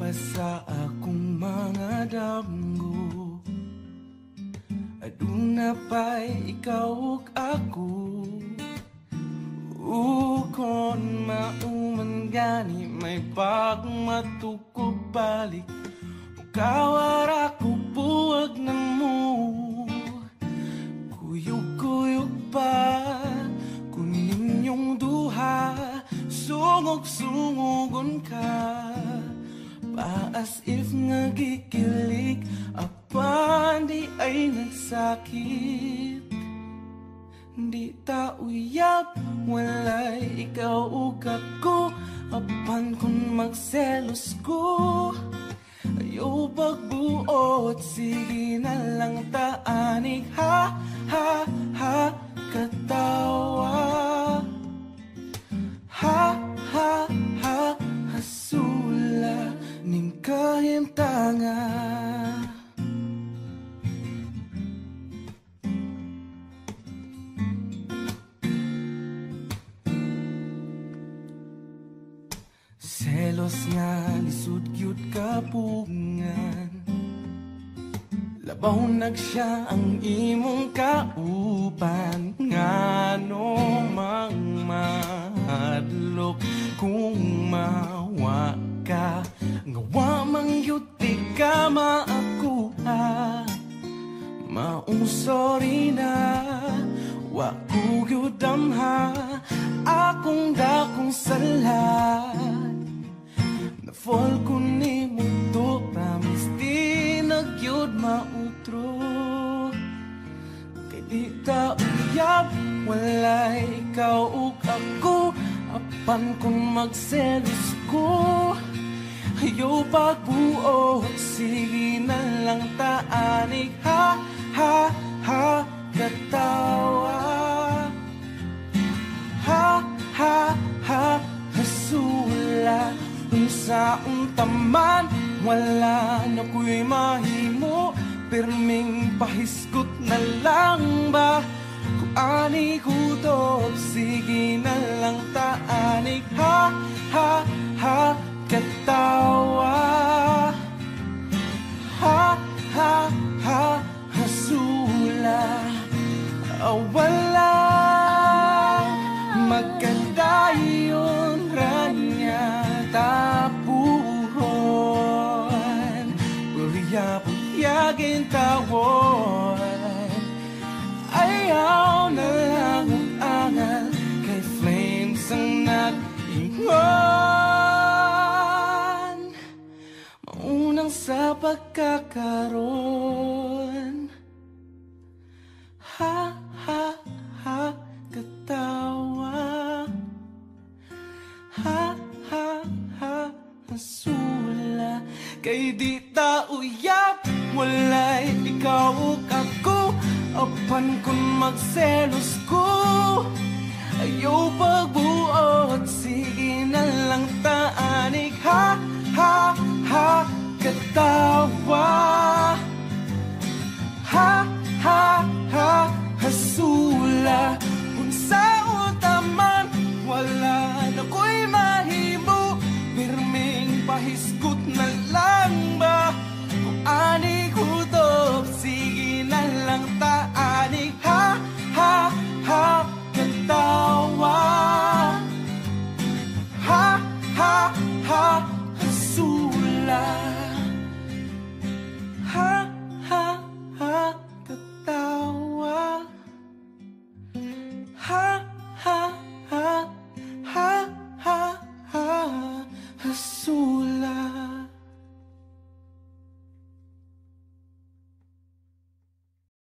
pa sa akong mga damgo. Aduna pa'y ikaw ug ako. Ukon mauman gani may pagmatukog balik. Kawara ko buwag na mo. Kuyog-kuyog pa kunin yung duha. Sungog-sungogon ka pa as if nagikilig. Apan di ay nagsakit. Di ta uyab walay ikaw ug ako. Apan kung magselos ko ayaw pagbuot, sige na lang taanig. Ha, ha, ha, katawa. Ha, ha, ha, hasula ning kahimtanga. Selos nga lisod cute kapungan. Labaw nagsiya ang imong kaupan. Ngano mang mahadlok kung mawa ka. Ngawa mang yuti ka maakuha. Maong sorry na wa ko yudamha. Akong dakong salat fall ko ni mo to. Promise di nagyod mautro. Kay di ta uyab walay ikaw ug ako. Apan kung magselos ko ayaw pagbuot, sige na lang taanig. Ha, ha, ha, katawa. Ha, ha, ha, hasula. Unsa untaman wala na ko'y mahimo. Pirming pahiskot na lang ba? Kung ani kutob, sige na lang taanig. Ha, ha, ha, katawa. Ha, ha, ha, hasula. Wala magkadayon ranya tapuhon. Puyag-puyagin tawon. Ayaw na lang ang angal kay flames ang nag-ingon. Maunang sa pagkakaroon. Ha, ha, ha, katawa. Ha, ha, ha, hasula. Kay di ta uyab walay ikaw ug ako. Apan kung magselos ko ayaw pagbuot, sige na lang taanig. Ha, ha, ha, katawa.